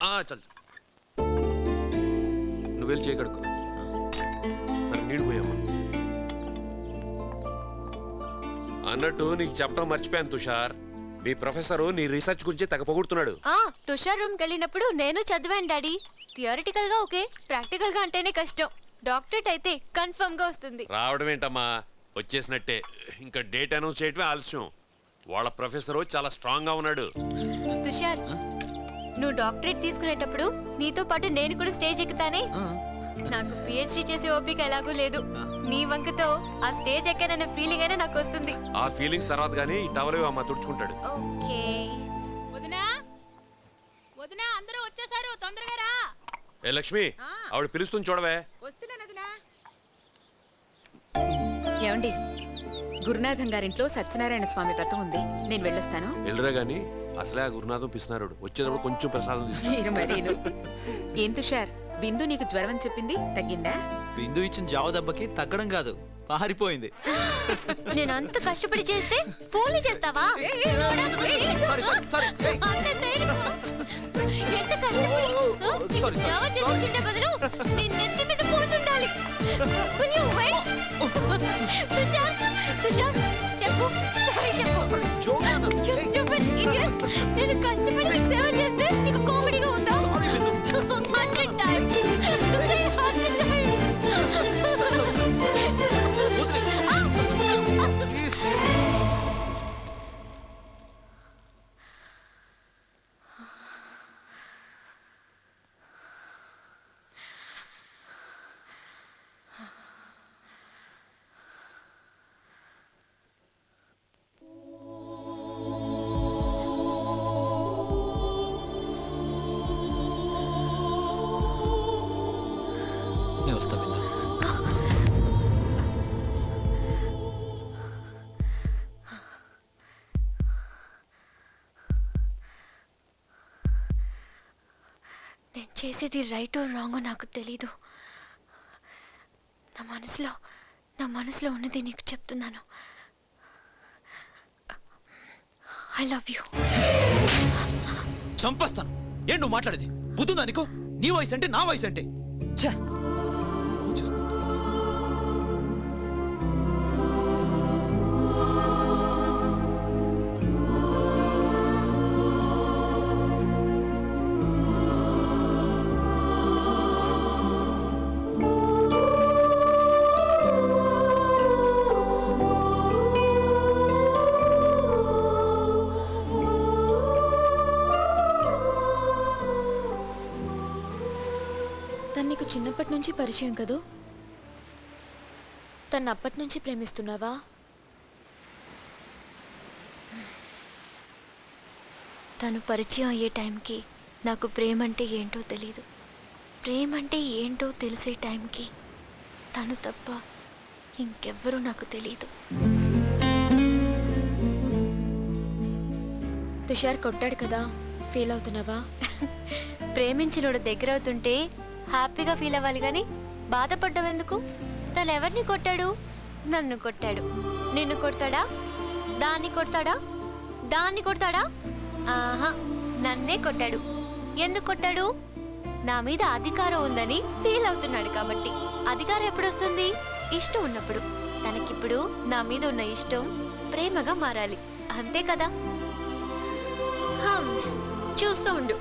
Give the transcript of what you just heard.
చల్ నువ్వు వెళ్ళి చేయగడుకో నీళ్ళు పోయామ్మా. అన్నట్టు నీకు చెప్పడం మర్చిపోయాను తుషార్, మీ ప్రొఫెసరు నీ రీసెర్చ్ గురించి తెగ పొగుడుతున్నాడు. తుషార్ రూమ్కి వెళ్ళినప్పుడు నేను చదివాను డాడీ. థియరిటికల్ గా ఓకే, ప్రాక్టికల్ గా అంటేనే కష్టం. డాక్టరేట్ అయితే కన్ఫర్మ్ గా వస్తుంది. రావడం ఏంటమ్మా, వచ్చేసినట్టే. ఇంకా డేట్ అనౌన్స్ చేయటమే ఆలస్యం. వాళ్ళ ప్రొఫెసరు చాలా స్ట్రాంగ్ గా ఉన్నాడు. తుషార్, నువ్వు డాక్టరేట్ తీసుకునేటప్పుడు నీతో పాటు నేను కూడా స్టేజ్ ఎక్కుతానే. నాకు పిహెచ్డి చేసే ఓపిక ఎలాగూ లేదు. నీ వంకతో ఆ స్టేజ్ ఎక్కానన్న ఫీలింగ్ అయినా నాకు వస్తుంది. ఆ ఫీలింగ్స్ తర్వాత గానీ టవల్ అమ్మ తుడుచుకుంటాడు. ఓకే. వదినా వదినా, అందరూ వచ్చేసారు, తొందరగా రా. ఏ లక్ష్మి, ఆవిడ పిలుస్తుంది చూడవే. వస్తున్నానదినా. ఏమండి, గురునాథం గారింట్లో సత్యనారాయణ స్వామి వ్రతం ఉంది, నేను వెళ్ళొస్తాను. వెళ్ళరా గాని అసలే ఆ గురునాథం పిసినారుడు. వచ్చేటప్పుడు కొంచెం ప్రసాదం తీసుకుని. ఏం తుషార్, బిందు నీకు జ్వరం అని చెప్పింది, తగ్గిందా? బిందు ఇచ్చిన జావ దెబ్బకి తగ్గడం కాదు, పారిపోయింది. నేను అంత కష్టపడి చేస్తే ఫోన్లు చేస్తావా? నేను కష్టపడి సేవ చేస్తే నీకు కామెడీగా ఉందా? నేను చేసేది రైటో రాంగో నాకు తెలీదు. నా మనసులో ఉన్నది నీకు చెప్తున్నాను. I love you. చంపేస్తాను. ఏం నువ్వు మాట్లాడేది? బుద్ధుందా నీకు? నీ వయసు అంటే నా వయసు అంటే. నీకు చిన్నప్పటి నుంచి పరిచయం కదూ? తను అప్పటి నుంచి ప్రేమిస్తున్నావా? తను పరిచయం అయ్యే టైంకి నాకు ప్రేమ అంటే ఏంటో తెలీదు. ప్రేమ అంటే ఏంటో తెలిసే టైంకి తను తప్ప ఇంకెవ్వరూ నాకు తెలీదు. తుషార్ కొట్టాడు కదా, ఫీల్ అవుతున్నావా? ప్రేమించినోడు దగ్గర అవుతుంటే హ్యాపీగా ఫీల్ అవ్వాలి కానీ బాధపడ్డావెందుకు? తను ఎవరిని కొట్టాడు? నన్ను కొట్టాడు. నిన్ను కొడతాడా? దాన్ని కొడతాడా? దాన్ని కొడతాడా? ఆహా, నన్నే కొట్టాడు. ఎందుకు కొట్టాడు? నా మీద అధికారం ఉందని ఫీల్ అవుతున్నాడు కాబట్టి. అధికారం ఎప్పుడు వస్తుంది? ఇష్టం ఉన్నప్పుడు. తనకిప్పుడు నా మీద ఉన్న ఇష్టం ప్రేమగా మారాలి, అంతే కదా? చూస్తూ ఉండు.